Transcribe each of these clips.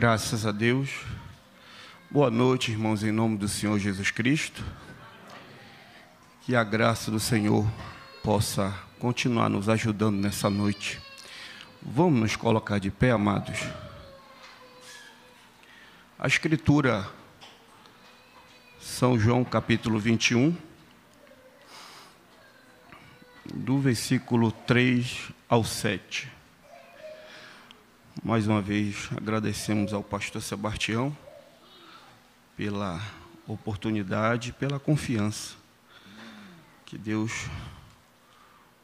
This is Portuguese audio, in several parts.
Graças a Deus. Boa noite, irmãos, em nome do Senhor Jesus Cristo. Que a graça do Senhor possa continuar nos ajudando nessa noite. Vamos nos colocar de pé, amados. A Escritura, São João capítulo 21, do versículo 3 ao 7. Mais uma vez, agradecemos ao pastor Sebastião pela oportunidade, pela confiança. Que Deus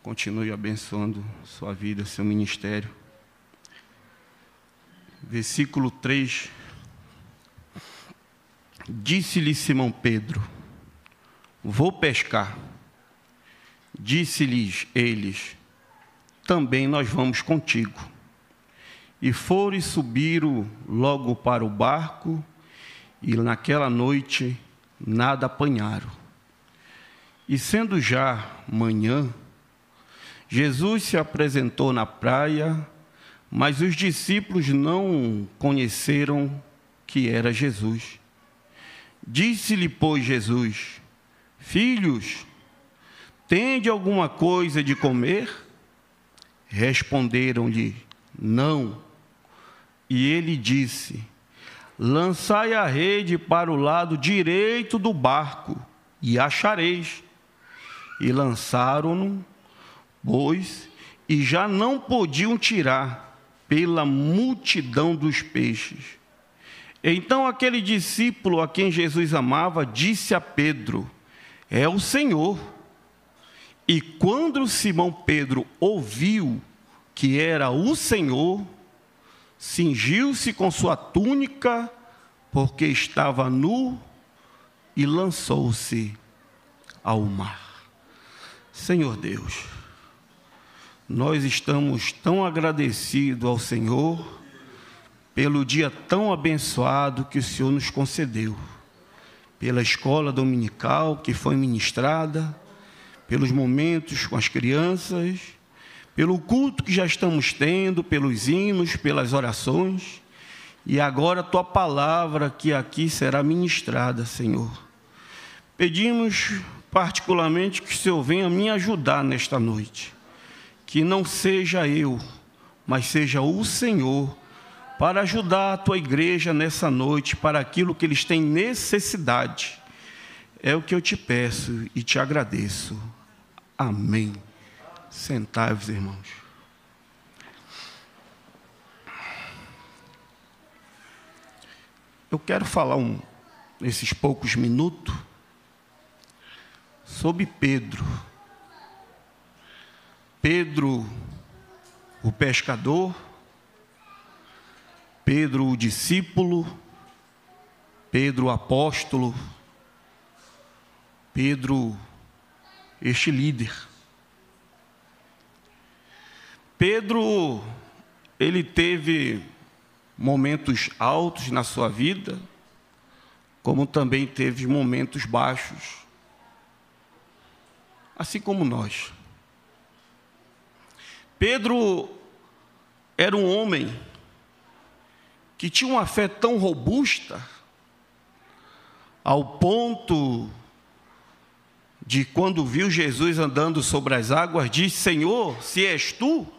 continue abençoando sua vida, seu ministério. Versículo 3. Disse-lhe Simão Pedro: vou pescar. Disse-lhes eles: também nós vamos contigo. E foram e subiram logo para o barco, e naquela noite nada apanharam. E sendo já manhã, Jesus se apresentou na praia, mas os discípulos não conheceram que era Jesus. Disse-lhe, pois, Jesus: filhos, tende alguma coisa de comer? Responderam-lhe: não. E ele disse: lançai a rede para o lado direito do barco, e achareis. E lançaram-no, pois, e já não podiam tirar, pela multidão dos peixes. Então aquele discípulo a quem Jesus amava disse a Pedro: é o Senhor. E quando Simão Pedro ouviu que era o Senhor, cingiu-se com sua túnica, porque estava nu, e lançou-se ao mar. Senhor Deus, nós estamos tão agradecidos ao Senhor pelo dia tão abençoado que o Senhor nos concedeu, pela escola dominical que foi ministrada, pelos momentos com as crianças, pelo culto que já estamos tendo, pelos hinos, pelas orações, e agora a Tua palavra que aqui será ministrada, Senhor. Pedimos particularmente que o Senhor venha me ajudar nesta noite, que não seja eu, mas seja o Senhor, para ajudar a Tua igreja nessa noite, para aquilo que eles têm necessidade. É o que eu te peço e te agradeço. Amém. Sentai-vos, irmãos. Eu quero falar nesses poucos minutos sobre Pedro. Pedro, o pescador, Pedro, o discípulo, Pedro, o apóstolo, Pedro, este líder. Pedro, ele teve momentos altos na sua vida, como também teve momentos baixos, assim como nós. Pedro era um homem que tinha uma fé tão robusta, ao ponto de, quando viu Jesus andando sobre as águas, disse: Senhor, se és tu,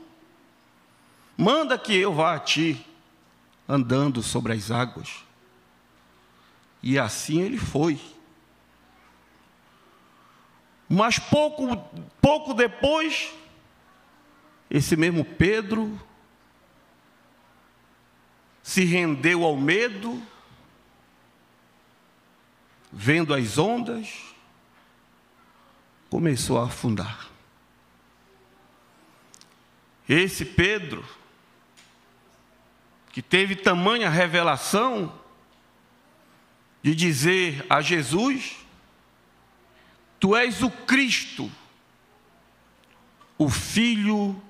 manda que eu vá a ti, andando sobre as águas. E assim ele foi. Mas pouco depois, esse mesmo Pedro se rendeu ao medo, vendo as ondas, começou a afundar. Esse Pedro, que teve tamanha revelação de dizer a Jesus: tu és o Cristo, o Filho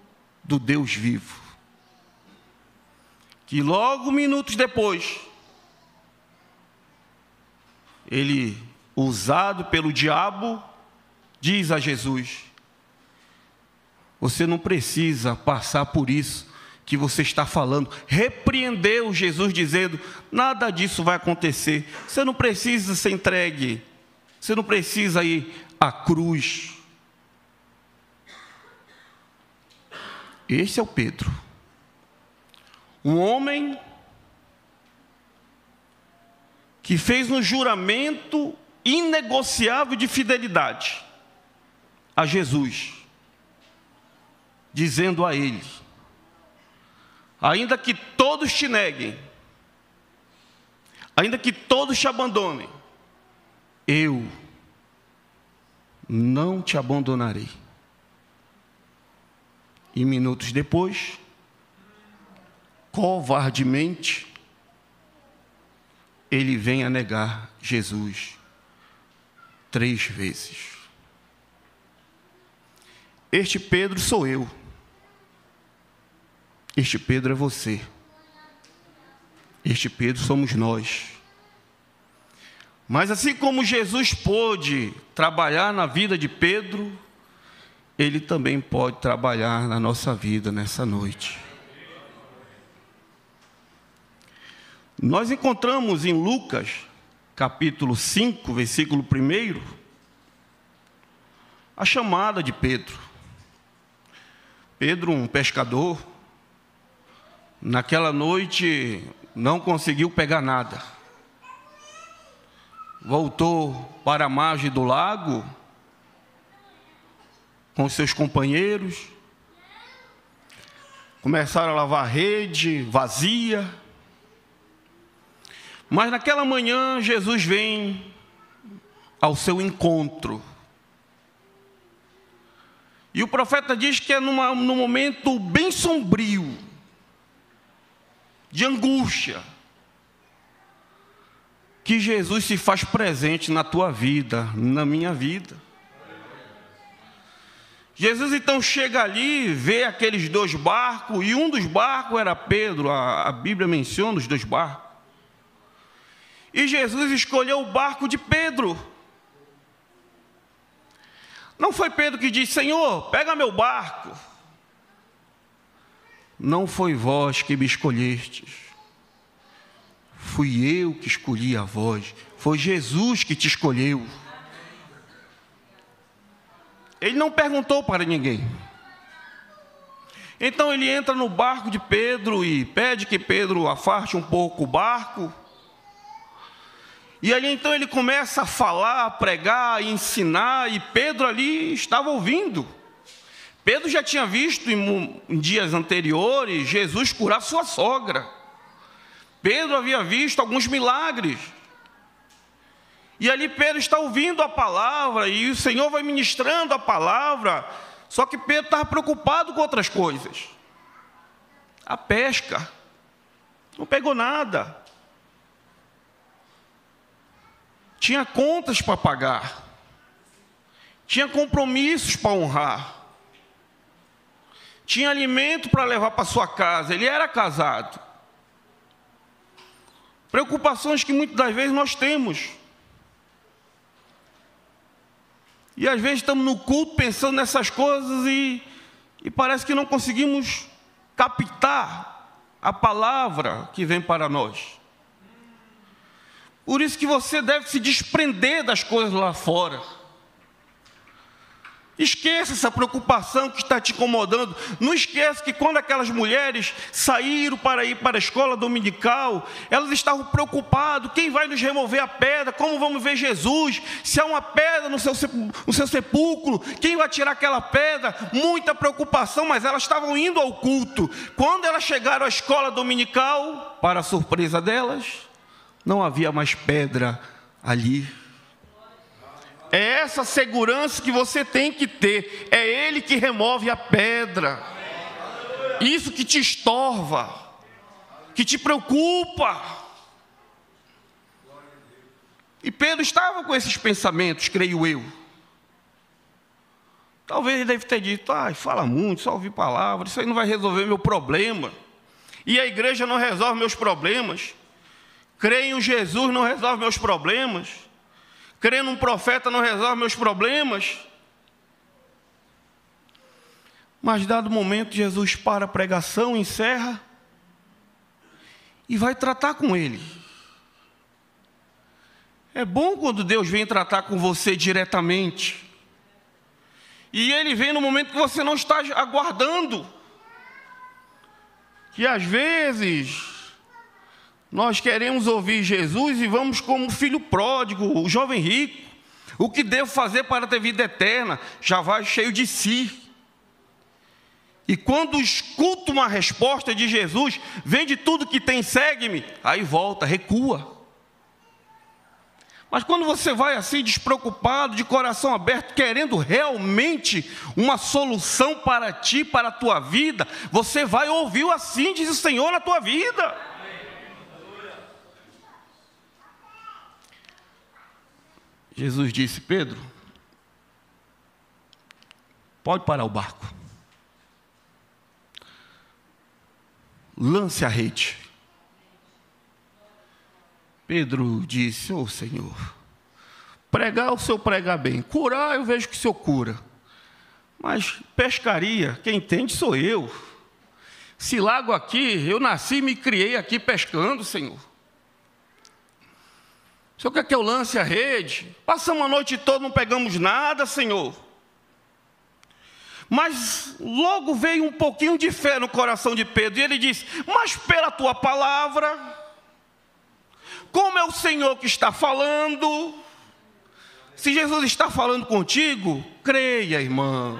do Deus vivo. Que logo, minutos depois, ele, usado pelo diabo, diz a Jesus: você não precisa passar por isso que você está falando. Repreendeu Jesus dizendo: nada disso vai acontecer. Você não precisa ser entregue. Você não precisa ir à cruz. Esse é o Pedro. Um homem que fez um juramento inegociável de fidelidade a Jesus, dizendo a ele: ainda que todos te neguem, ainda que todos te abandonem, eu não te abandonarei. E minutos depois, covardemente, ele vem a negar Jesus 3 vezes. Este Pedro sou eu. Este Pedro é você. Este Pedro somos nós. Mas assim como Jesus pôde trabalhar na vida de Pedro, Ele também pode trabalhar na nossa vida nessa noite. Nós encontramos em Lucas, capítulo 5, versículo 1, a chamada de Pedro. Pedro, um pescador, naquela noite não conseguiu pegar nada. Voltou para a margem do lago com seus companheiros, começaram a lavar a rede vazia. Mas naquela manhã Jesus vem ao seu encontro. E o profeta diz que é num momento bem sombrio, de angústia, que Jesus se faz presente na tua vida, na minha vida. Jesus então chega ali, vê aqueles 2 barcos, e um dos barcos era Pedro, a Bíblia menciona os 2 barcos. E Jesus escolheu o barco de Pedro. Não foi Pedro que disse: Senhor, pega meu barco. Não foi vós que me escolhestes. Fui eu que escolhi a vós. Foi Jesus que te escolheu. Ele não perguntou para ninguém. Então ele entra no barco de Pedro e pede que Pedro afaste um pouco o barco. E ali então ele começa a falar, a pregar, a ensinar, e Pedro ali estava ouvindo. Pedro já tinha visto em dias anteriores Jesus curar sua sogra. Pedro havia visto alguns milagres. E ali Pedro está ouvindo a palavra, e o Senhor vai ministrando a palavra. Só que Pedro estava preocupado com outras coisas. A pesca. Não pegou nada. Tinha contas para pagar. Tinha compromissos para honrar. Tinha alimento para levar para sua casa. Ele era casado. Preocupações que muitas das vezes nós temos. E às vezes estamos no culto pensando nessas coisas e parece que não conseguimos captar a palavra que vem para nós. Por isso que você deve se desprender das coisas lá fora. Esqueça essa preocupação que está te incomodando. Não esqueça que quando aquelas mulheres saíram para ir para a escola dominical, elas estavam preocupadas: quem vai nos remover a pedra? Como vamos ver Jesus? Se há uma pedra no seu sepulcro, quem vai tirar aquela pedra? Muita preocupação, mas elas estavam indo ao culto. Quando elas chegaram à escola dominical, para a surpresa delas, não havia mais pedra ali. É essa segurança que você tem que ter. É Ele que remove a pedra. Isso que te estorva, que te preocupa. E Pedro estava com esses pensamentos, creio eu. Talvez ele deve ter dito: fala muito, só ouvir palavras, isso aí não vai resolver meu problema. E a igreja não resolve meus problemas. Creio em Jesus não resolve meus problemas. Crer num profeta não resolve meus problemas. Mas dado momento, Jesus para a pregação, encerra e vai tratar com ele. É bom quando Deus vem tratar com você diretamente. E Ele vem no momento que você não está aguardando. Que às vezes nós queremos ouvir Jesus e vamos como o filho pródigo, o jovem rico. O que devo fazer para ter vida eterna? Já vai cheio de si. E quando escuta uma resposta de Jesus, vende tudo que tem, segue-me, aí volta, recua. Mas quando você vai assim, despreocupado, de coração aberto, querendo realmente uma solução para ti, para a tua vida, você vai ouvir o assim diz o Senhor na tua vida. Jesus disse: Pedro, pode parar o barco. Lance a rede. Pedro disse: ô Senhor, pregar o Senhor prega bem, curar eu vejo que o Senhor cura, mas pescaria, quem entende sou eu. Esse lago aqui, eu nasci e me criei aqui pescando, Senhor. O Senhor quer que eu lance a rede? Passamos a noite toda, não pegamos nada, Senhor. Mas logo veio um pouquinho de fé no coração de Pedro, e ele disse: mas pela tua palavra, como é o Senhor que está falando, se Jesus está falando contigo, creia, irmão,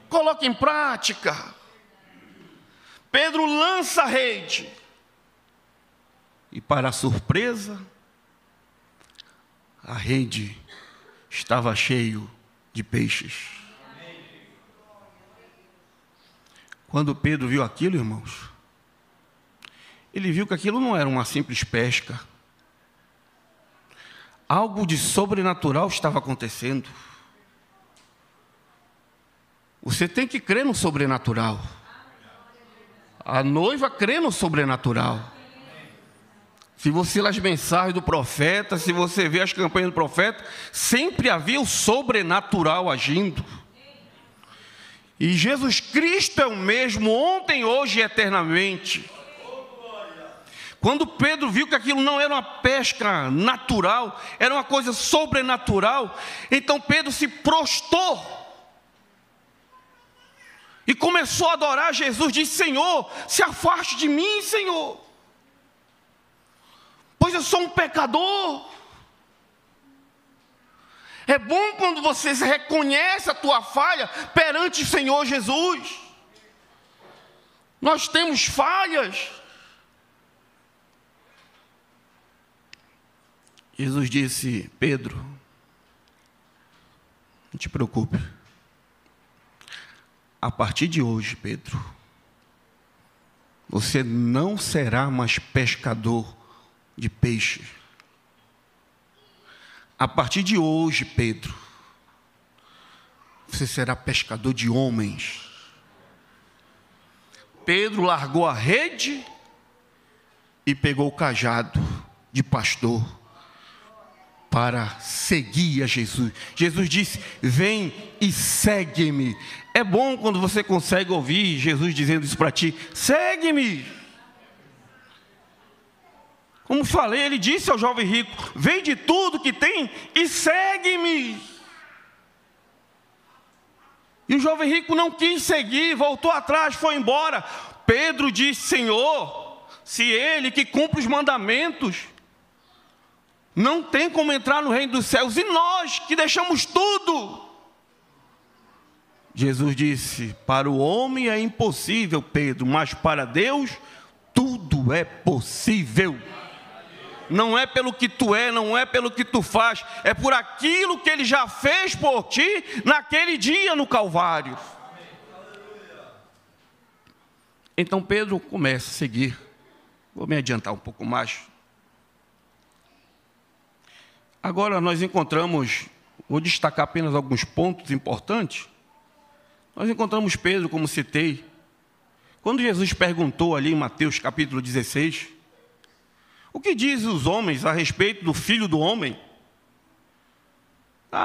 coloque em prática. Pedro lança a rede, e para a surpresa, a rede estava cheia de peixes. Quando Pedro viu aquilo, irmãos, ele viu que aquilo não era uma simples pesca. Algo de sobrenatural estava acontecendo. Você tem que crer no sobrenatural. A noiva crê no sobrenatural. Se você lê as mensagens do profeta, se você vê as campanhas do profeta, sempre havia o sobrenatural agindo. E Jesus Cristo é o mesmo ontem, hoje e eternamente. Quando Pedro viu que aquilo não era uma pesca natural, era uma coisa sobrenatural, então Pedro se prostrou e começou a adorar Jesus. Disse: Senhor, se afaste de mim, Senhor, pois eu sou um pecador. É bom quando você reconhece a tua falha perante o Senhor Jesus. Nós temos falhas. Jesus disse: Pedro, não te preocupe. A partir de hoje, Pedro, você não será mais pescador de peixe. A partir de hoje, Pedro, você será pescador de homens. Pedro largou a rede e pegou o cajado de pastor para seguir a Jesus. Jesus disse: vem e segue-me. É bom quando você consegue ouvir Jesus dizendo isso para ti: segue-me. Como falei, ele disse ao jovem rico: vende tudo que tem e segue-me. E o jovem rico não quis seguir, voltou atrás, foi embora. Pedro disse: Senhor, se ele que cumpre os mandamentos não tem como entrar no reino dos céus, e nós que deixamos tudo? Jesus disse: para o homem é impossível, Pedro, mas para Deus tudo é possível. Não é pelo que tu é, não é pelo que tu faz, é por aquilo que Ele já fez por ti naquele dia no Calvário. Então Pedro começa a seguir. Vou me adiantar um pouco mais. Agora nós encontramos, vou destacar apenas alguns pontos importantes. Nós encontramos Pedro, como citei, quando Jesus perguntou ali em Mateus capítulo 16, o que dizem os homens a respeito do Filho do Homem?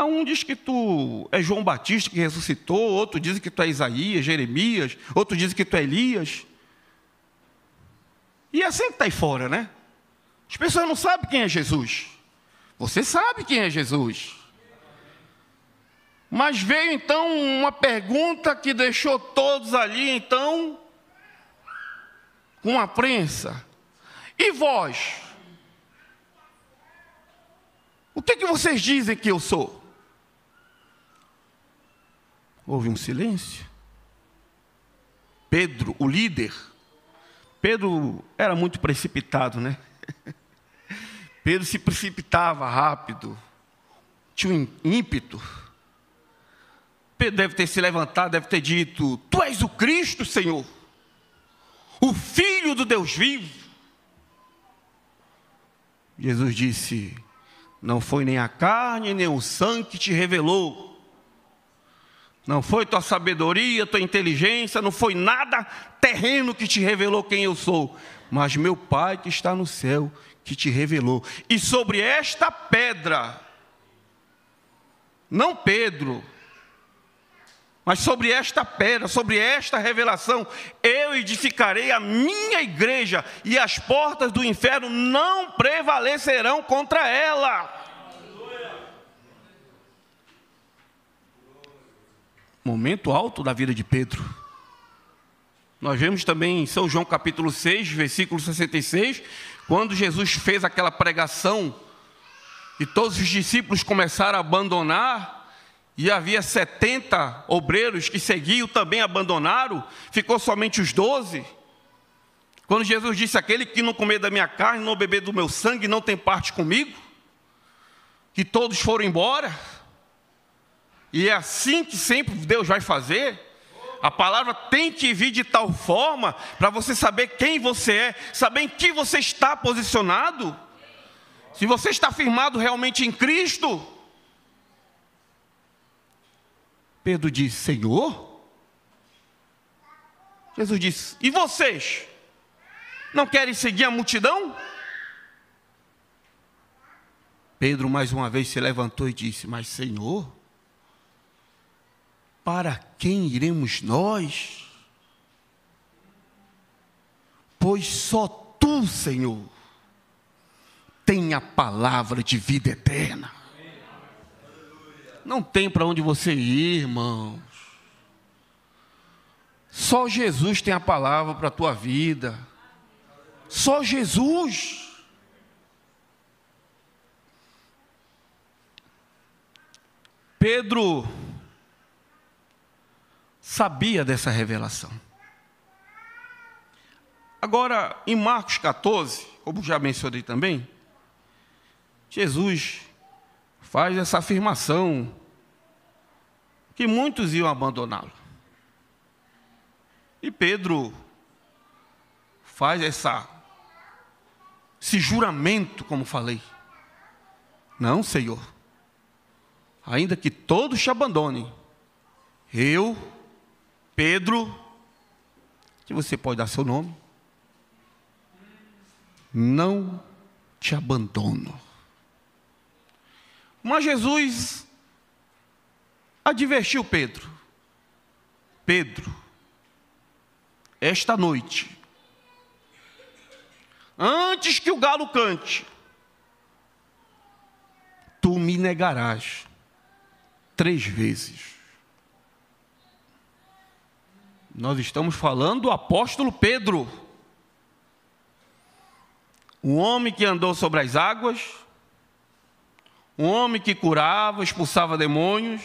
Um diz que tu é João Batista que ressuscitou, outro diz que tu é Isaías, Jeremias, outro diz que tu é Elias. E é assim que está aí fora, né? As pessoas não sabem quem é Jesus. Você sabe quem é Jesus. Mas veio então uma pergunta que deixou todos ali, então, com a prensa. E vós? O que vocês dizem que eu sou? Houve um silêncio. Pedro, o líder. Pedro era muito precipitado, né? Pedro se precipitava rápido. Tinha um ímpeto. Pedro deve ter se levantado, deve ter dito: Tu és o Cristo, Senhor, o Filho do Deus vivo. Jesus disse: Não foi nem a carne, nem o sangue que te revelou. Não foi tua sabedoria, tua inteligência, não foi nada terreno que te revelou quem eu sou, mas meu Pai que está no céu que te revelou. E sobre esta pedra, não Pedro, mas sobre esta pedra, sobre esta revelação, eu edificarei a minha igreja, e as portas do inferno não prevalecerão contra ela. Momento alto da vida de Pedro. Nós vemos também em São João capítulo 6, versículo 66, quando Jesus fez aquela pregação e todos os discípulos começaram a abandonar, e havia 70 obreiros que seguiam, também abandonaram, ficou somente os 12. Quando Jesus disse: Aquele que não comer da minha carne, não beber do meu sangue, não tem parte comigo, que todos foram embora. E é assim que sempre Deus vai fazer. A palavra tem que vir de tal forma para você saber quem você é, saber em que você está posicionado, se você está firmado realmente em Cristo. Pedro disse: Senhor? Jesus disse: E vocês? Não querem seguir a multidão? Pedro mais uma vez se levantou e disse: Mas Senhor, para quem iremos nós? Pois só Tu, Senhor, tem a palavra de vida eterna. Não tem para onde você ir, irmãos. Só Jesus tem a palavra para a tua vida. Só Jesus. Pedro sabia dessa revelação. Agora, em Marcos 14, como já mencionei também, Jesus faz essa afirmação que muitos iam abandoná-lo. E Pedro faz esse juramento, como falei: Não, Senhor, ainda que todos te abandonem, eu, Pedro, que você pode dar seu nome, não te abandono. Mas Jesus advertiu Pedro: Pedro, esta noite, antes que o galo cante, tu me negarás 3 vezes. Nós estamos falando do apóstolo Pedro, um homem que andou sobre as águas, um homem que curava, expulsava demônios,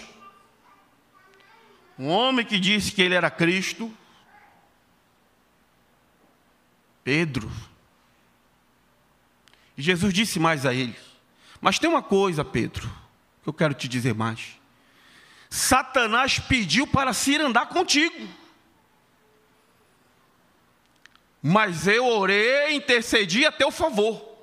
um homem que disse que ele era Cristo. Pedro. E Jesus disse mais a ele: Mas tem uma coisa, Pedro, que eu quero te dizer mais. Satanás pediu para se ir andar contigo, mas eu orei, intercedi a teu favor.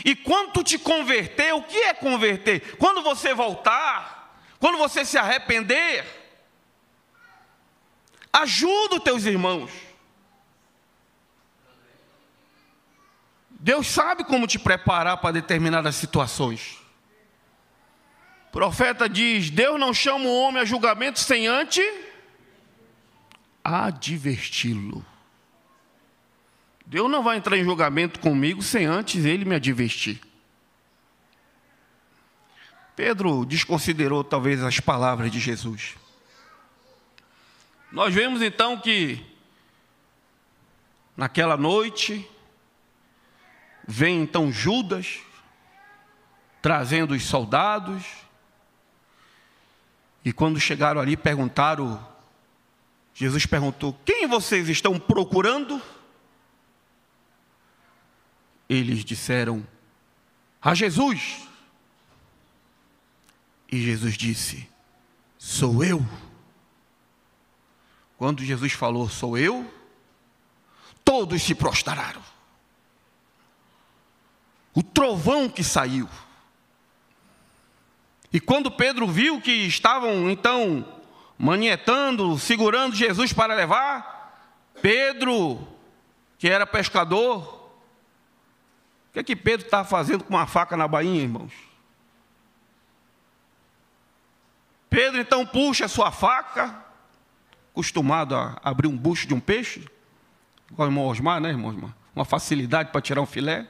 E quando tu te converter, o que é converter? Quando você voltar, quando você se arrepender, ajuda os teus irmãos. Deus sabe como te preparar para determinadas situações. O profeta diz: Deus não chama o homem a julgamento sem antes adverti-lo. Deus não vai entrar em julgamento comigo sem antes ele me advertir. Pedro desconsiderou talvez as palavras de Jesus. Nós vemos então que naquela noite vem então Judas trazendo os soldados, e quando chegaram ali Jesus perguntou: quem vocês estão procurando? Eles disseram: a Jesus. E Jesus disse: sou eu. Quando Jesus falou sou eu, todos se prostraram. O trovão que saiu. E quando Pedro viu que estavam então manietando, segurando Jesus para levar, Pedro, que era pescador, o que Pedro está fazendo com uma faca na bainha, irmãos? Pedro então puxa a sua faca, acostumado a abrir um bucho de um peixe, igual o irmão Osmar, né, irmão Osmar? Uma facilidade para tirar um filé.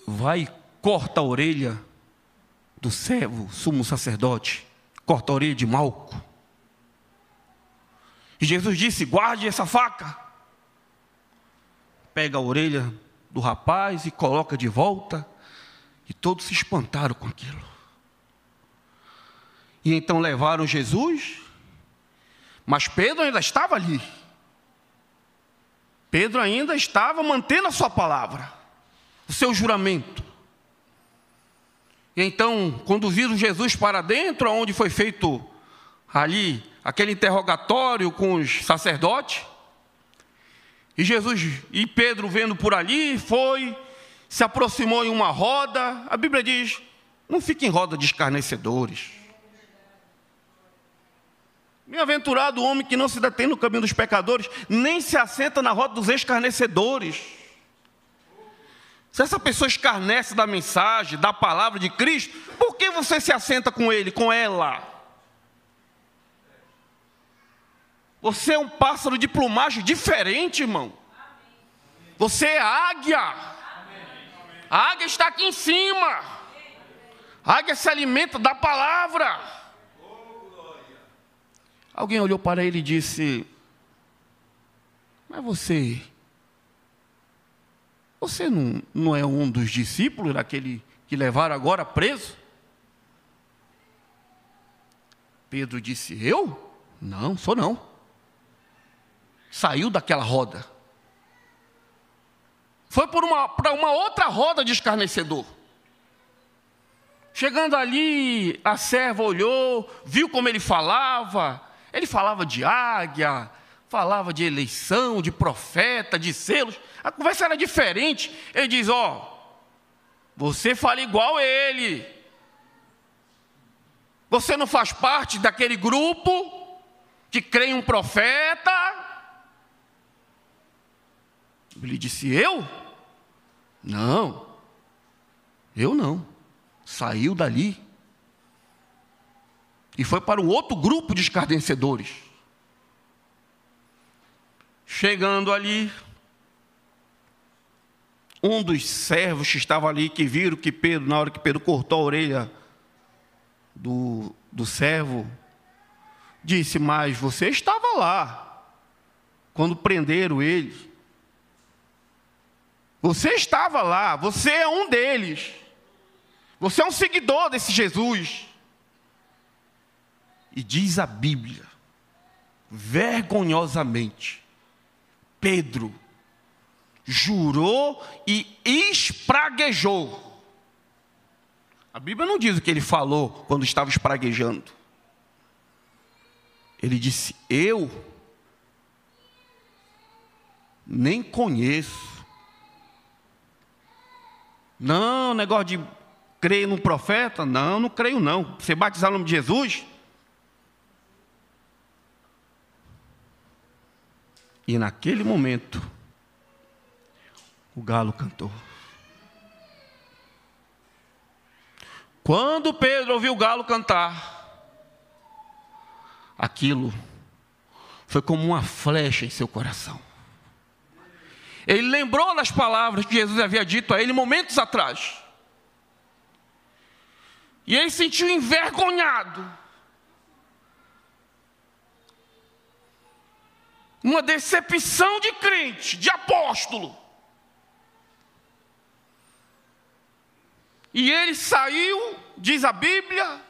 Vai e corta a orelha do servo, sumo sacerdote, corta a orelha de Malco. E Jesus disse: guarde essa faca. Pega a orelha do rapaz e coloca de volta, e todos se espantaram com aquilo. E então levaram Jesus, mas Pedro ainda estava ali. Pedro ainda estava mantendo a sua palavra, o seu juramento. E então conduziram Jesus para dentro, onde foi feito ali aquele interrogatório com os sacerdotes. E Jesus e Pedro, vendo por ali, se aproximou em uma roda. A Bíblia diz: não fique em roda de escarnecedores. Bem-aventurado o homem que não se detém no caminho dos pecadores, nem se assenta na roda dos escarnecedores. Se essa pessoa escarnece da mensagem, da palavra de Cristo, por que você se assenta com ele, com ela? Você é um pássaro de plumagem diferente, irmão. Você é águia. A águia está aqui em cima. A águia se alimenta da palavra. Alguém olhou para ele e disse: mas você não é um dos discípulos daquele que levaram agora preso? Pedro disse: eu? Não, sou não. Saiu daquela roda. Foi para uma outra roda de escarnecedor. Chegando ali, a serva olhou, viu como ele falava. Ele falava de águia, falava de eleição, de profeta, de selos. A conversa era diferente. Ele diz: você fala igual a ele. Você não faz parte daquele grupo que crê em um profeta? Ele disse: eu? Não, eu não. Saiu dali e foi para um outro grupo de escarnecedores. Chegando ali, um dos servos que estava ali, que viram que Pedro, na hora que Pedro cortou a orelha do servo, disse: mas você estava lá quando prenderam ele. Você estava lá, você é um deles. Você é um seguidor desse Jesus. E diz a Bíblia, vergonhosamente, Pedro jurou e espraguejou. A Bíblia não diz o que ele falou quando estava espraguejando. Ele disse: eu nem conheço. Não, negócio de crer no profeta, não creio não. Você batizar no nome de Jesus? E naquele momento, o galo cantou. Quando Pedro ouviu o galo cantar, aquilo foi como uma flecha em seu coração. Ele lembrou das palavras que Jesus havia dito a ele momentos atrás. E ele se sentiu envergonhado. Uma decepção de crente, de apóstolo. E ele saiu, diz a Bíblia,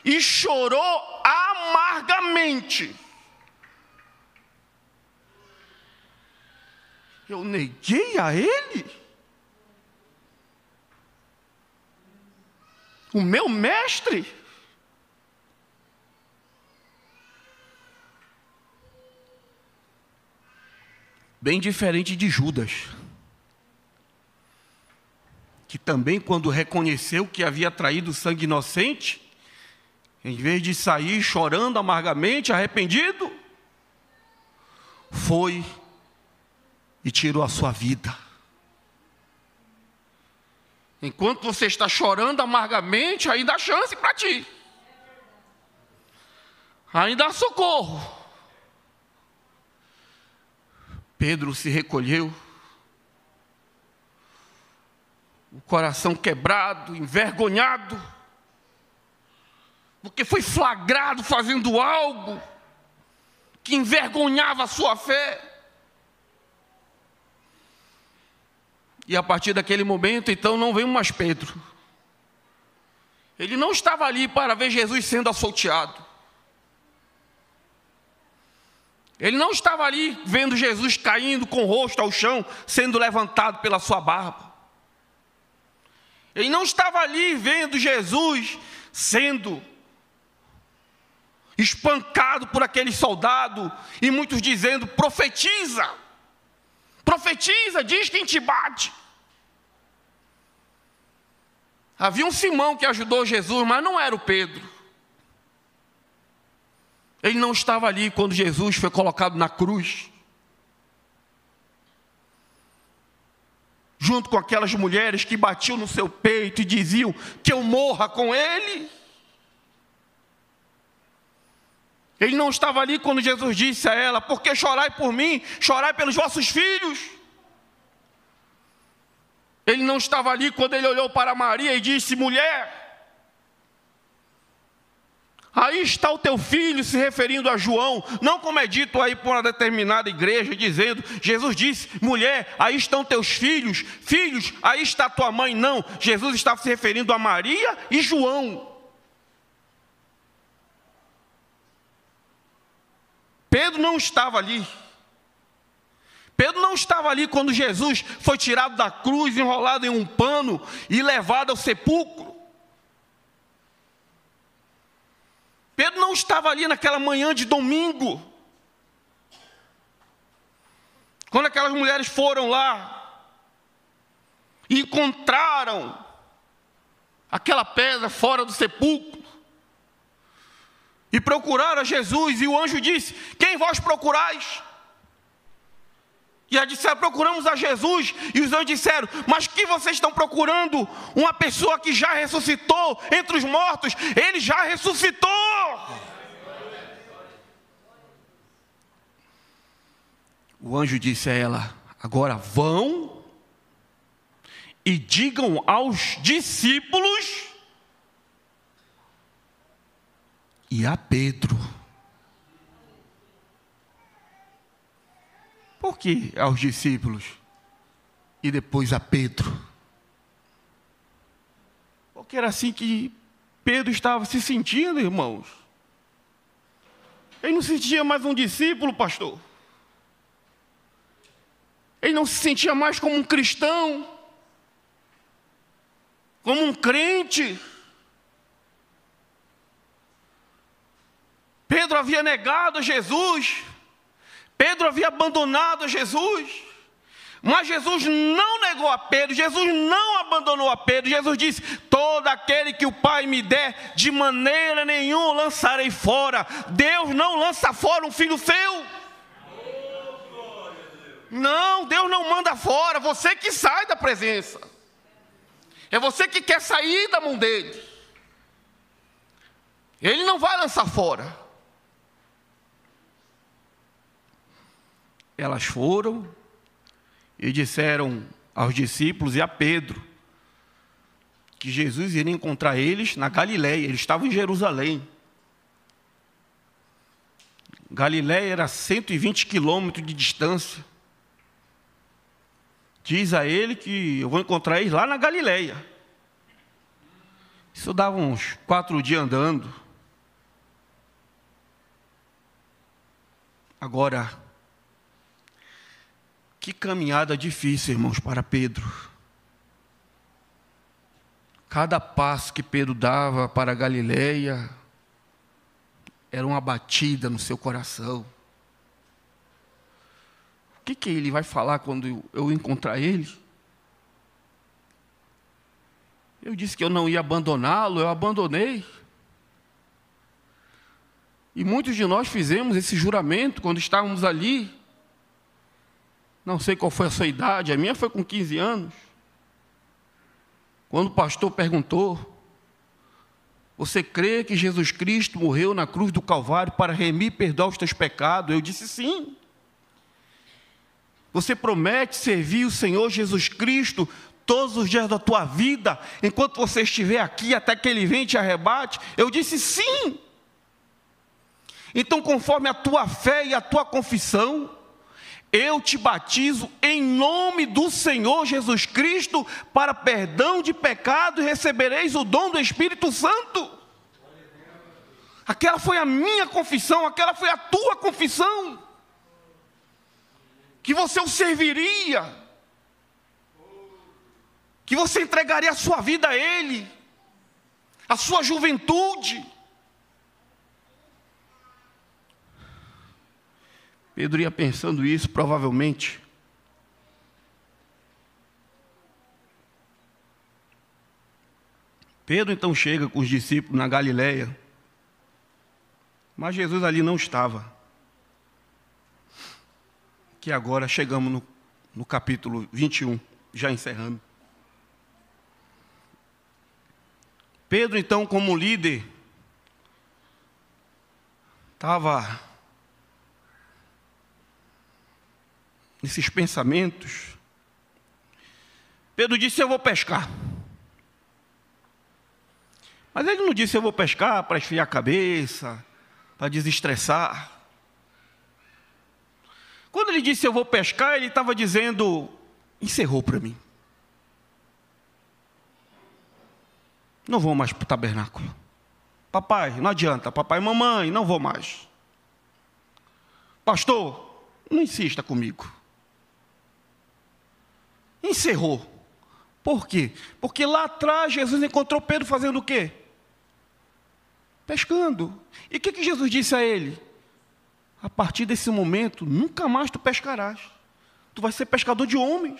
e chorou amargamente. Eu neguei a ele? O meu mestre? Bem diferente de Judas, que também, quando reconheceu que havia traído sangue inocente, em vez de sair chorando amargamente, arrependido, foi e tirou a sua vida. Enquanto você está chorando amargamente, ainda há chance para ti. Ainda há socorro. Pedro se recolheu, o coração quebrado, envergonhado, porque foi flagrado fazendo algo que envergonhava a sua fé. E a partir daquele momento, então, não veio mais Pedro. Ele não estava ali para ver Jesus sendo açoiteado. Ele não estava ali vendo Jesus caindo com o rosto ao chão, sendo levantado pela sua barba. Ele não estava ali vendo Jesus sendo espancado por aquele soldado, e muitos dizendo: profetiza, profetiza, diz quem te bate. Havia um Simão que ajudou Jesus, mas não era o Pedro. Ele não estava ali quando Jesus foi colocado na cruz, junto com aquelas mulheres que batiam no seu peito e diziam que eu morra com ele. Ele não estava ali quando Jesus disse a ela: por que chorai por mim? Chorai pelos vossos filhos. Ele não estava ali quando ele olhou para Maria e disse: mulher, aí está o teu filho, se referindo a João, não como é dito aí por uma determinada igreja, dizendo, Jesus disse: mulher, aí estão teus filhos, filhos, aí está tua mãe. Não, Jesus estava se referindo a Maria e João. Pedro não estava ali. Pedro não estava ali quando Jesus foi tirado da cruz, enrolado em um pano e levado ao sepulcro. Pedro não estava ali naquela manhã de domingo, quando aquelas mulheres foram lá e encontraram aquela pedra fora do sepulcro e procuraram a Jesus, e o anjo disse: quem vós procurais? E eles disseram: procuramos a Jesus. E os anjos disseram: mas que vocês estão procurando? Uma pessoa que já ressuscitou entre os mortos. Ele já ressuscitou. O anjo disse a ela: agora vão e digam aos discípulos e a Pedro. Por que aos discípulos e depois a Pedro? Porque era assim que Pedro estava se sentindo, irmãos. Ele não se sentia mais um discípulo, pastor. Ele não se sentia mais como um cristão, como um crente. Pedro havia negado a Jesus. Pedro havia abandonado a Jesus, mas Jesus não negou a Pedro, Jesus não abandonou a Pedro. Jesus disse: todo aquele que o Pai me der, de maneira nenhuma lançarei fora. Deus não lança fora um filho seu. Não, Deus não manda fora, você que sai da presença. É você que quer sair da mão dele. Ele não vai lançar fora. Elas foram e disseram aos discípulos e a Pedro que Jesus iria encontrar eles na Galileia. Eles estavam em Jerusalém. Galileia era 120 quilômetros de distância. Diz a ele que eu vou encontrar eles lá na Galileia. Isso dava uns 4 dias andando. Agora, que caminhada difícil, irmãos, para Pedro. Cada passo que Pedro dava para a Galileia era uma batida no seu coração. O que ele vai falar quando eu encontrar ele? Eu disse que eu não ia abandoná-lo, eu abandonei. E muitos de nós fizemos esse juramento quando estávamos ali. Não sei qual foi a sua idade, a minha foi com 15 anos. Quando o pastor perguntou: você crê que Jesus Cristo morreu na cruz do Calvário para remir e perdoar os teus pecados? Eu disse sim. Você promete servir o Senhor Jesus Cristo todos os dias da tua vida, enquanto você estiver aqui, até que Ele venha e te arrebate? Eu disse sim. Então, conforme a tua fé e a tua confissão, eu te batizo em nome do Senhor Jesus Cristo para perdão de pecado e recebereis o dom do Espírito Santo. Aquela foi a minha confissão, aquela foi a tua confissão. Que você o serviria, que você entregaria a sua vida a Ele, a sua juventude. Pedro ia pensando isso, provavelmente. Pedro então chega com os discípulos na Galileia, mas Jesus ali não estava. Que agora chegamos no capítulo 21, já encerrando. Pedro então, como líder, estava nesses pensamentos. Pedro disse: eu vou pescar. Mas ele não disse: eu vou pescar para esfriar a cabeça, para desestressar. Quando ele disse: eu vou pescar, ele estava dizendo: encerrou para mim. Não vou mais para o tabernáculo. Papai, não adianta. Papai e mamãe, não vou mais. Pastor, não insista comigo. Encerrou. Por quê? Porque lá atrás Jesus encontrou Pedro fazendo o quê? Pescando. E o que Jesus disse a ele? A partir desse momento, nunca mais tu pescarás. Tu vais ser pescador de homens.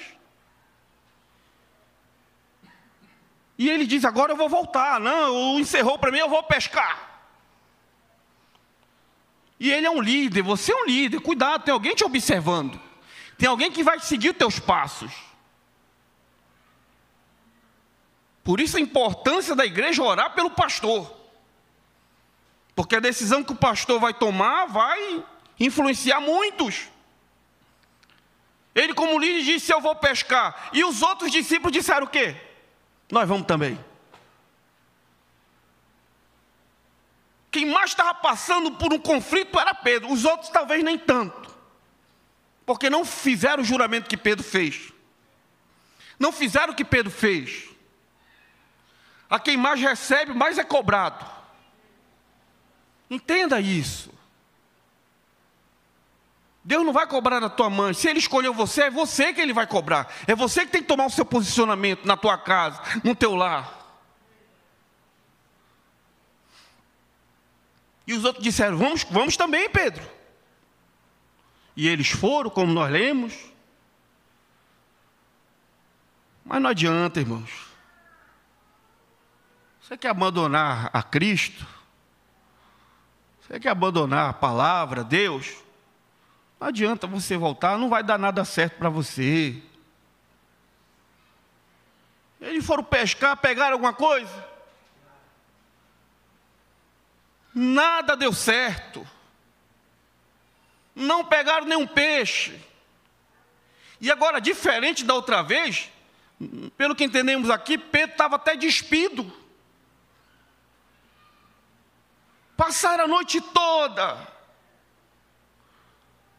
E ele diz: agora eu vou voltar. Não, encerrou para mim, eu vou pescar. E ele é um líder, você é um líder. Cuidado, tem alguém te observando. Tem alguém que vai seguir os teus passos. Por isso a importância da igreja orar pelo pastor. Porque a decisão que o pastor vai tomar vai influenciar muitos. Ele, como líder, disse: eu vou pescar. E os outros discípulos disseram o quê? Nós vamos também. Quem mais estava passando por um conflito era Pedro. Os outros talvez nem tanto. Porque não fizeram o juramento que Pedro fez. Não fizeram o que Pedro fez. A quem mais recebe, mais é cobrado. Entenda isso. Deus não vai cobrar da tua mãe. Se Ele escolheu você, é você que Ele vai cobrar. É você que tem que tomar o seu posicionamento na tua casa, no teu lar. E os outros disseram: vamos também, Pedro. E eles foram, como nós lemos. Mas não adianta, irmãos. Você quer abandonar a Cristo? Você quer abandonar a palavra, Deus? Não adianta você voltar, não vai dar nada certo para você. Eles foram pescar, pegaram alguma coisa? Nada deu certo. Não pegaram nenhum peixe. E agora, diferente da outra vez, pelo que entendemos aqui, Pedro estava até despido. Passaram a noite toda.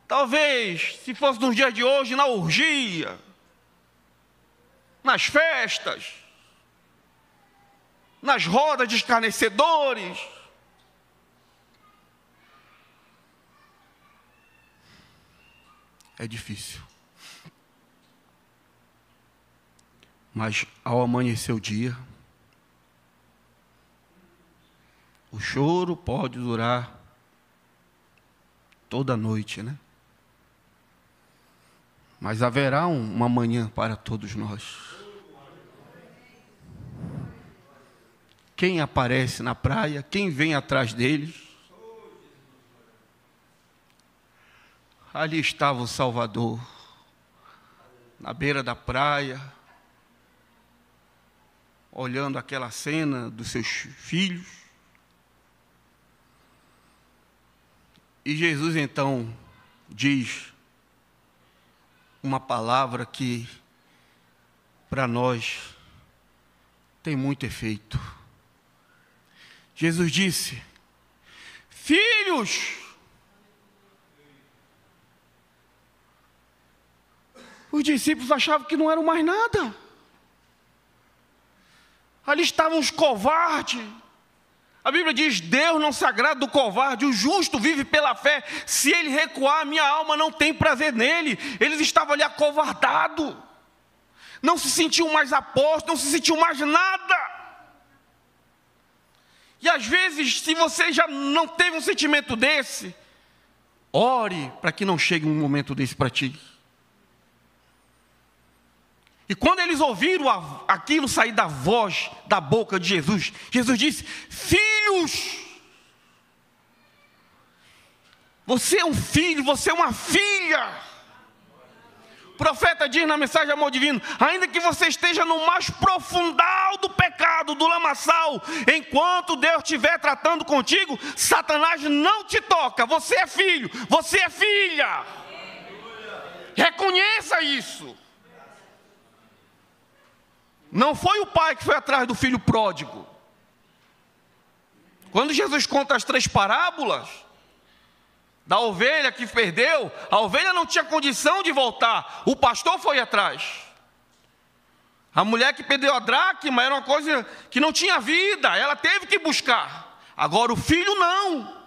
Talvez, se fosse nos dias de hoje, na orgia, nas festas, nas rodas de escarnecedores. É difícil. Mas ao amanhecer o dia, o choro pode durar toda a noite, né? Mas haverá uma manhã para todos nós. Quem aparece na praia, quem vem atrás deles? Ali estava o Salvador, na beira da praia, olhando aquela cena dos seus filhos. E Jesus então diz uma palavra que para nós tem muito efeito. Jesus disse: filhos, os discípulos achavam que não eram mais nada. Ali estavam os covardes. A Bíblia diz: Deus não se agrada do covarde, o justo vive pela fé. Se ele recuar, minha alma não tem prazer nele. Eles estavam ali acovardados. Não se sentiam mais apóstolos, não se sentiam mais nada. E às vezes, se você já não teve um sentimento desse, ore para que não chegue um momento desse para ti. E quando eles ouviram aquilo sair da voz, da boca de Jesus, Jesus disse: filhos, você é um filho, você é uma filha. O profeta diz na mensagem Amor Divino: ainda que você esteja no mais profundal do pecado, do lamaçal, enquanto Deus estiver tratando contigo, Satanás não te toca. Você é filho, você é filha. Reconheça isso. Não foi o pai que foi atrás do filho pródigo. Quando Jesus conta as 3 parábolas da ovelha que perdeu, a ovelha não tinha condição de voltar, o pastor foi atrás. A mulher que perdeu a dracma era uma coisa que não tinha vida, ela teve que buscar. Agora o filho não.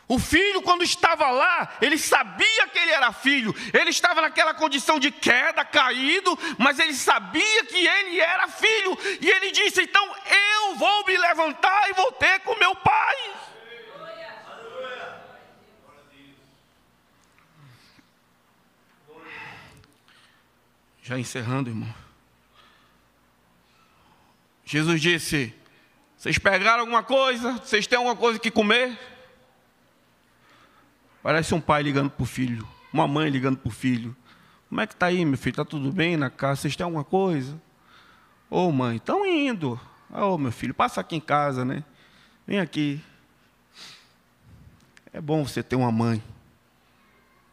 O filho, quando estava lá, ele sabia que ele era filho. Ele estava naquela condição de queda, caído, mas ele sabia que ele era filho. E ele disse: então eu vou me levantar e vou ter com meu pai. Já encerrando, irmão. Jesus disse: vocês pegaram alguma coisa? Vocês têm alguma coisa que comer? Parece um pai ligando para o filho, uma mãe ligando para o filho. Como é que está aí, meu filho? Está tudo bem na casa? Vocês têm alguma coisa? Ô, mãe, estão indo. Ô, meu filho, passa aqui em casa, né? Vem aqui. É bom você ter uma mãe.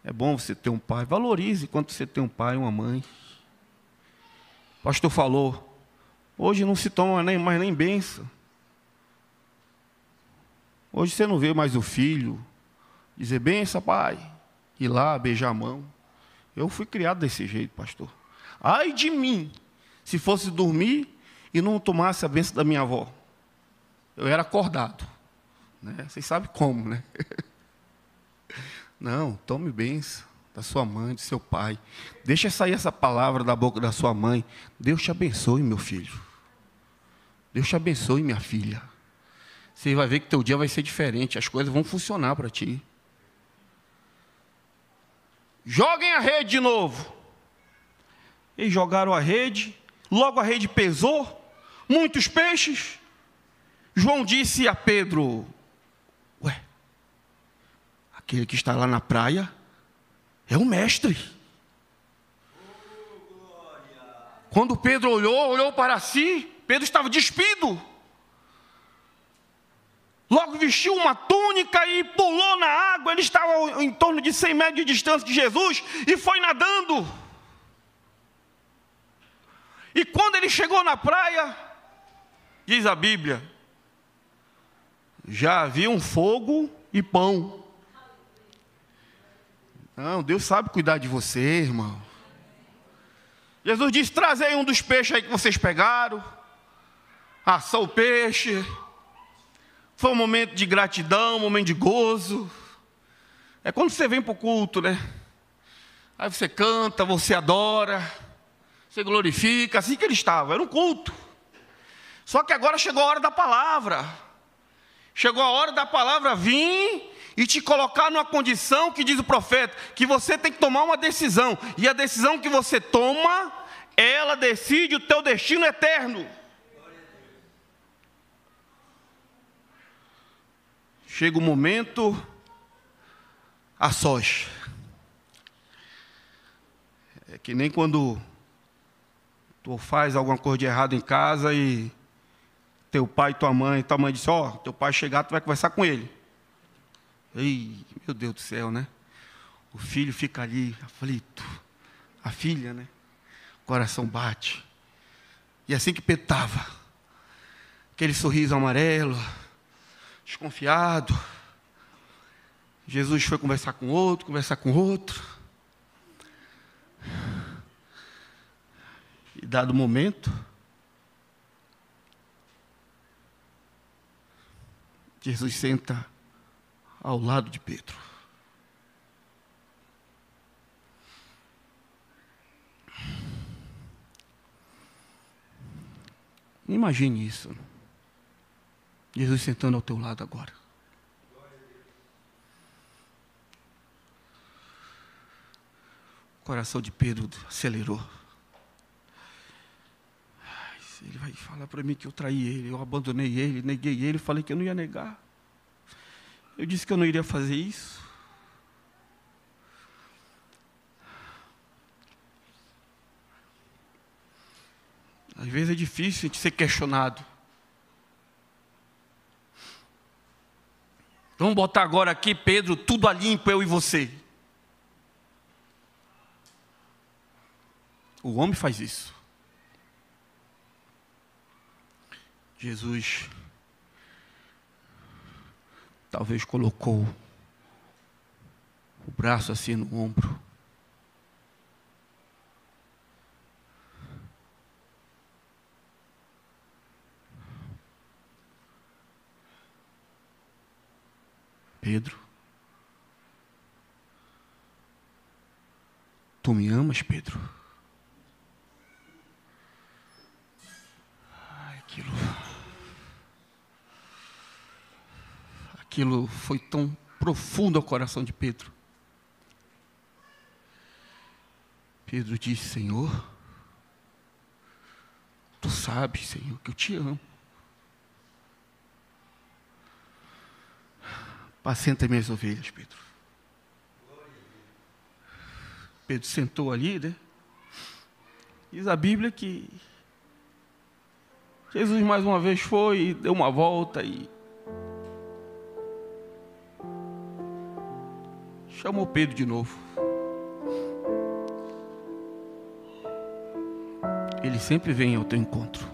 É bom você ter um pai. Valorize quando você tem um pai e uma mãe. O pastor falou: hoje não se toma mais nem bênção. Hoje você não vê mais o filho dizer: benção, pai, ir lá beijar a mão. Eu fui criado desse jeito, pastor. Ai de mim, se fosse dormir e não tomasse a benção da minha avó. Eu era acordado, né? Vocês sabem como, né? Não, tome benção da sua mãe, do seu pai. Deixa sair essa palavra da boca da sua mãe: Deus te abençoe, meu filho. Deus te abençoe, minha filha. Você vai ver que teu dia vai ser diferente, as coisas vão funcionar para ti. Joguem a rede de novo. Eles jogaram a rede, logo a rede pesou, muitos peixes. João disse a Pedro: ué, aquele que está lá na praia é o mestre. Quando Pedro olhou para si, Pedro estava despido. Logo vestiu uma túnica e pulou na água. Ele estava em torno de 100 metros de distância de Jesus e foi nadando. E quando ele chegou na praia, diz a Bíblia, já havia um fogo e pão. Não, Deus sabe cuidar de você, irmão. Jesus disse: trazei um dos peixes aí que vocês pegaram. Assou o peixe. Foi um momento de gratidão, um momento de gozo. É quando você vem para o culto, né? Aí você canta, você adora, você glorifica, assim que ele estava, era um culto. Só que agora chegou a hora da palavra. Chegou a hora da palavra vir e te colocar numa condição que diz o profeta, que você tem que tomar uma decisão. E a decisão que você toma, ela decide o teu destino eterno. Chega o momento a sós. É que nem quando tu faz alguma coisa de errado em casa e teu pai e tua mãe disse: ó, teu pai chegar, tu vai conversar com ele. Ei, meu Deus do céu, né? O filho fica ali aflito. A filha, né? O coração bate. E assim que Pedro estava, aquele sorriso amarelo, desconfiado. Jesus foi conversar com outro. E dado o momento, Jesus senta ao lado de Pedro. Imagine isso. Jesus sentando ao teu lado agora. O coração de Pedro acelerou. Ele vai falar para mim que eu traí ele, eu abandonei ele, neguei ele, falei que eu não ia negar. Eu disse que eu não iria fazer isso. Às vezes é difícil a gente ser questionado. Vamos botar agora aqui, Pedro, tudo a limpo, eu e você. O homem faz isso. Jesus talvez colocou o braço assim no ombro. Pedro, tu me amas, Pedro? Aquilo foi tão profundo ao coração de Pedro. Pedro disse: Senhor, tu sabes, Senhor, que eu te amo. Apacenta minhas ovelhas, Pedro. Pedro sentou ali, né? Diz a Bíblia que Jesus mais uma vez foi, deu uma volta e chamou Pedro de novo. Ele sempre vem ao teu encontro.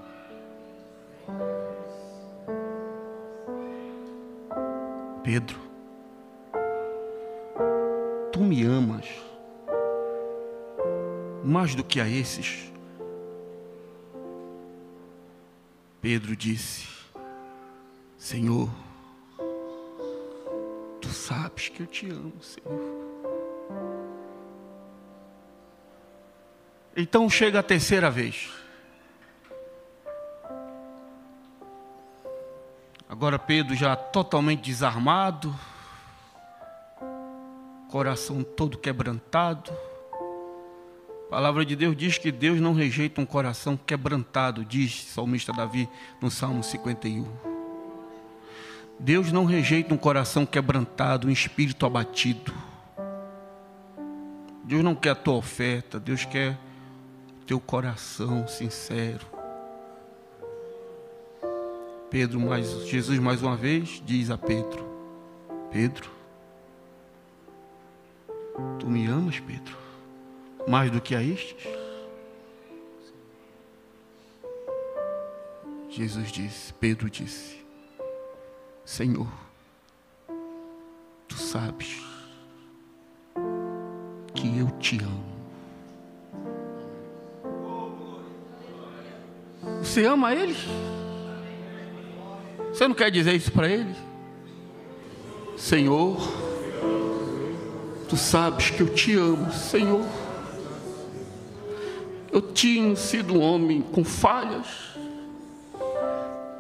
Pedro, tu me amas mais do que a esses. Pedro disse: Senhor, tu sabes que eu te amo, Senhor. Então chega a terceira vez. Agora Pedro já totalmente desarmado, coração todo quebrantado. A palavra de Deus diz que Deus não rejeita um coração quebrantado, diz o salmista Davi no Salmo 51. Deus não rejeita um coração quebrantado, um espírito abatido. Deus não quer a tua oferta, Deus quer teu coração sincero. Jesus mais uma vez diz a Pedro: Pedro, tu me amas, Pedro, mais do que a estes? Pedro disse: Senhor, tu sabes que eu te amo. Você ama Ele? Você não quer dizer isso para Ele? Senhor, tu sabes que eu te amo, Senhor. Eu tinha sido um homem com falhas.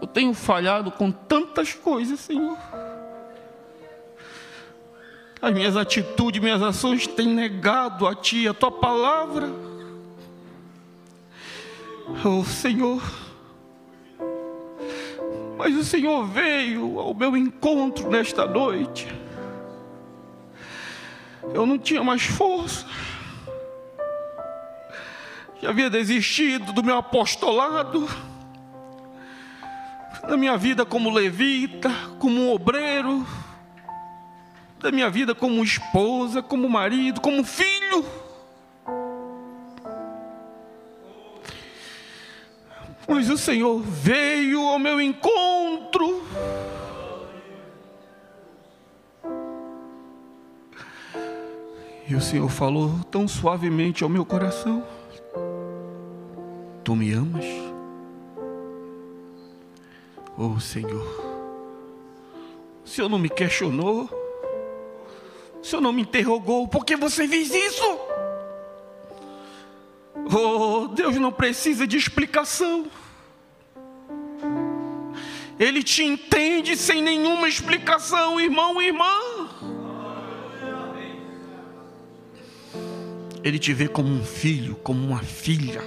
Eu tenho falhado com tantas coisas, Senhor. As minhas atitudes, minhas ações têm negado a Ti, a Tua palavra. Oh, Senhor. Mas o Senhor veio ao meu encontro nesta noite. Eu não tinha mais força. Já havia desistido do meu apostolado, da minha vida como levita, como um obreiro, da minha vida como esposa, como marido, como filho. Mas o Senhor veio ao meu encontro. E o Senhor falou tão suavemente ao meu coração: tu me amas? Oh, Senhor, o Senhor não me questionou, o Senhor não me interrogou: por que você fez isso? Oh, Deus não precisa de explicação. Ele te entende sem nenhuma explicação, irmão e irmã. Ele te vê como um filho, como uma filha.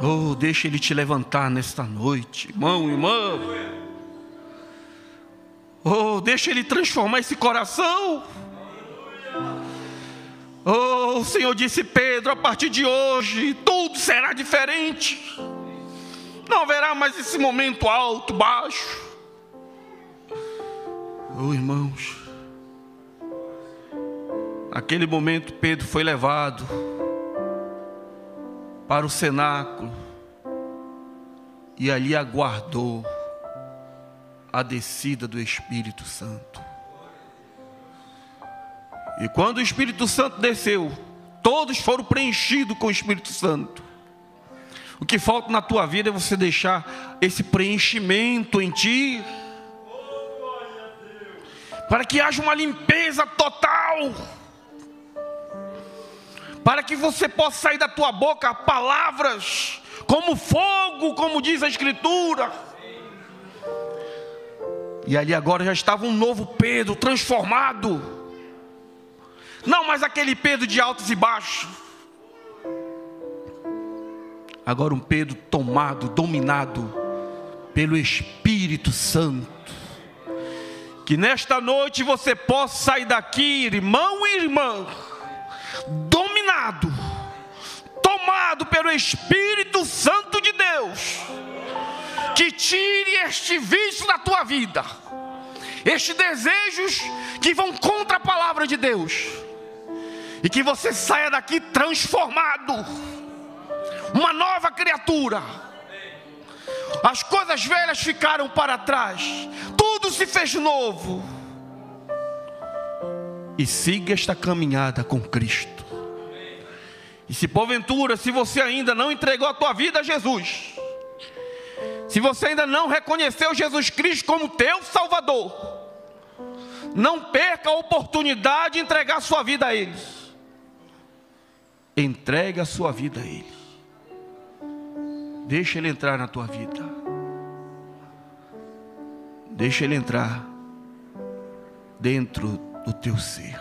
Oh, deixa Ele te levantar nesta noite, irmão e irmã. Oh, deixa Ele transformar esse coração. Oh, o Senhor disse: Pedro, a partir de hoje tudo será diferente. Não haverá mais esse momento alto, baixo. Oh, irmãos, naquele momento Pedro foi levado para o cenáculo e ali aguardou a descida do Espírito Santo. E quando o Espírito Santo desceu, todos foram preenchidos com o Espírito Santo. O que falta na tua vida é você deixar esse preenchimento em ti, para que haja uma limpeza total, para que você possa sair da tua boca palavras como fogo, como diz a Escritura. E ali agora já estava um novo Pedro transformado. Não mais aquele Pedro de altos e baixos. Agora um Pedro tomado, dominado pelo Espírito Santo. Que nesta noite você possa sair daqui, irmão e irmã, dominado, tomado pelo Espírito Santo de Deus. Que tire este vício da tua vida, estes desejos que vão contra a palavra de Deus. E que você saia daqui transformado, uma nova criatura. As coisas velhas ficaram para trás, tudo se fez novo. E siga esta caminhada com Cristo. E se porventura, se você ainda não entregou a tua vida a Jesus, se você ainda não reconheceu Jesus Cristo como teu Salvador, não perca a oportunidade de entregar a sua vida a Ele. Entregue a sua vida a Ele. Deixa Ele entrar na tua vida. Deixa Ele entrar dentro do teu ser.